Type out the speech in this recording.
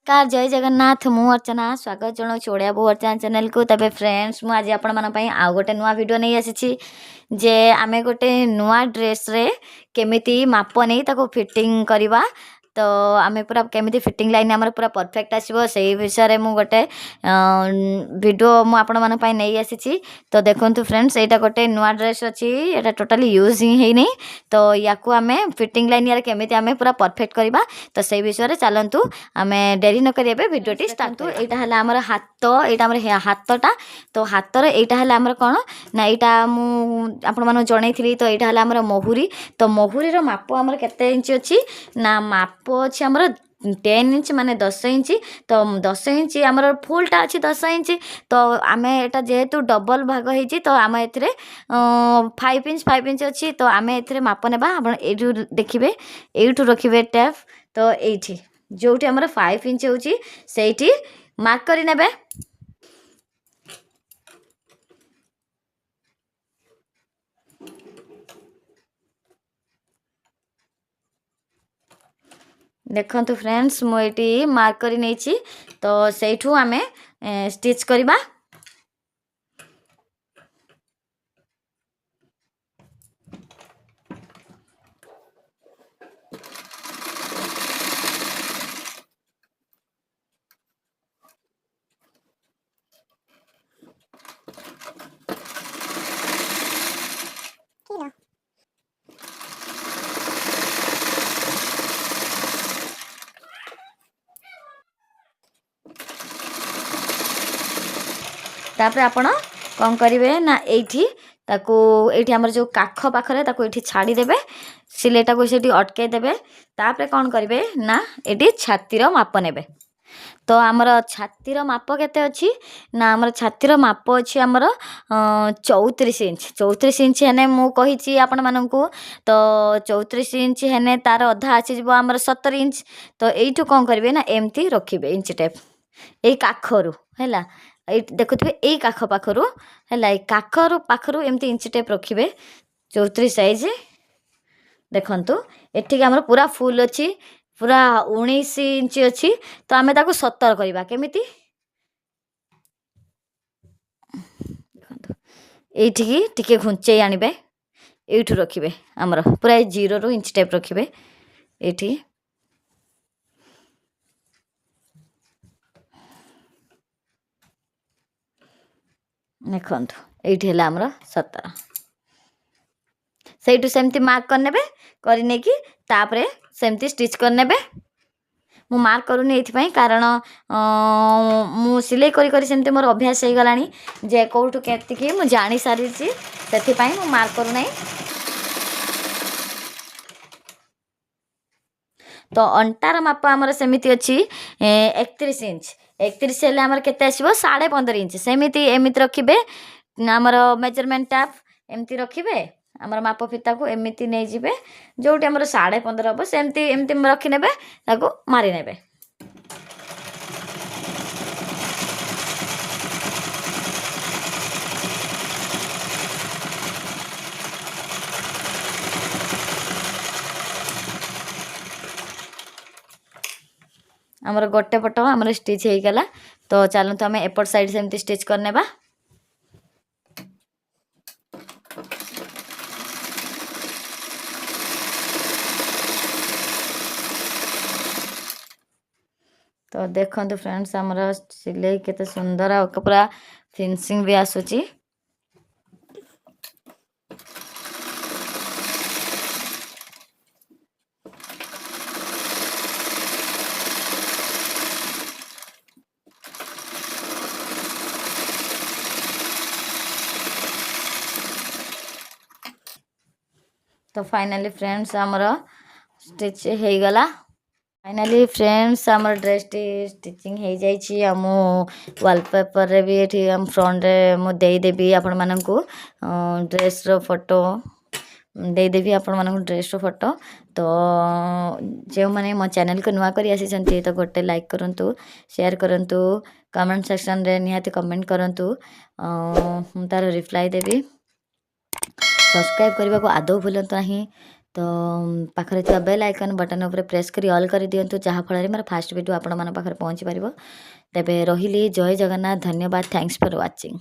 नमस्कार जय जगन्नाथ मु अर्चना स्वागत जनाऊँ ओडिया बो अर्चना चैनल को। तबे फ्रेंड्स मु आज आपण मन पई आउ गोटे नुआ वीडियो नहीं आसी जे आमे गोटे नुआ ड्रेस रे केमिति माप नहीं ताको फिटिंग करवा। तो आमे पूरा केमिति फिटिंग लाइन आमर पूरा परफेक्ट आसीबो सेही विषय रे मु गोटे वीडियो मु आपण मन पई नहीं आसी। तो देखंतु फ्रेंड्स एटा गोटे नुआ ड्रेस अछि एटा टोटली यूज ही हेई नहीं। तो याकू आमे फिटिंग लाइन यार केमिति आमे पूरा परफेक्ट करवा। तो सेही विषय रे चलंतु आमे डेरी न करी एबे वीडियोटी स्टार्ट करतु। एटा हला हमर हाथ एटा हमर हाथटा तो हाथर एटा हला हमर कोन ना एटा मु आपण मानु जणैथिली। तो एटा हला हमर मोहुरी तो मोहुरी रो माप हमर केते इंच अछि ना माप अछि हमर 10 इंच माने 10 इंच। तो 10 इंच हमर फुलटा अछि 10 इंच। तो आमे एटा जेहेतु डबल भाग हेछि तो आमे एथिरे 5 इंच अछि। तो आमे एथिरे माप नेबा आपण एजु देखिबे एठु रखिबे टेप। तो एठी जोटी हमर 5 इंच होछि सेठी मार्क करि नेबे। देखंतु फ्रेंड्स मु एटी मार्क करि नेछि। तो सेठु आमे स्टिच करबा। तापर आपण कौन करिवे ना एठी ताकू एठी हमर जो काख पाखरे ताकू एठी छाड़ी देबे सिलेटा को सेठी अटके देबे। तापर कौन करिवे ना एठी छातीर माप नेबे। तो हमर छातीर माप केते अछि ना हमर छातीर माप अछि हमर 34 इंच 34 इंच हेने मु कहिछि आपण माननकू। तो 34 इंच हेने तार अधा अछि जबो हमर 70 इंच। तो एठु कौन करिवे ना एम्ति रखिबे इंच टेप एई काखरु हैला देखुथिबे एई काख पाखरु हैला एई काखरु पाखरु एम्ति इंच टेप रखिबे 34 साइज। देखंतु एठी हमर पूरा फुल अछि पूरा 19 इंच अछि। तो आमे ताको 70 करबा केमिति देखंतु एठी की टिके घुंचै आनिबे एठु रखिबे हमर पूरा 0 रु इंच टेप रखिबे एठी। देखंतु एठी हला हमर 70 सेठु सेमती मार्क कर नेबे करि नै कि तापरे सेमती स्टिच कर नेबे। मु मार्क करूनी एथि पई कारण मु सिलाई करी करी सेमती मोर अभ्यास हे गलानी जे कोठु केति कि मु जानि सारी छि सेथि पई मु मार्क करू नै। तो अंटार माप हमर सेमिति अछि 31 इंच 31 हेले हमर केते आसीबो 15.5 इंच सेमिति एमिति रखिबे। हमर मेजरमेंट टैप एमिति रखिबे हमर माप फिता को एमिति नै जिबे जोटी हमर 15.5 हबो सेमिति एमिति रखि नेबे ताको मारि नेबे। हमर गोटे पट हमर स्टिच हे गला। तो चलंतु हमें एपट साइड सेमती स्टिच कर नेबा। तो देखंतु फ्रेंड्स हमर सिलाई केते सुंदर आ पूरा फिनिशिंग भी आसुची। तो फाइनली फ्रेंड्स हमर स्टिच हे गला। फाइनली फ्रेंड्स हमर ड्रेस टी स्टिचिंग हे जाई छी। हमु वॉलपेपर रे भी एठी हम फ्रंट रे मु देई देबी आपण माननकू ड्रेस रो फोटो दे देबी आपण माननकू ड्रेस रो फोटो। तो जे माने मो चैनल को नुआ करी आसी छंती तो गोटे लाइक करंतु शेयर करंतु कमेंट सेक्शन रे निहाती कमेंट करंतु तार रिप्लाई देबी। सब्सक्राइब करबा को आदौ भूलंतु नाही। तो पाखरे थिबा बेल आइकन बटन उपर प्रेस करी ऑल कर दियंतु जहाँ फल मोर फास्ट वीडियो आपण मान पाखरे पहुँची पारिबो। तेबे रहिली जय जगन्नाथ धन्यवाद थैंक्स फॉर वाचिंग।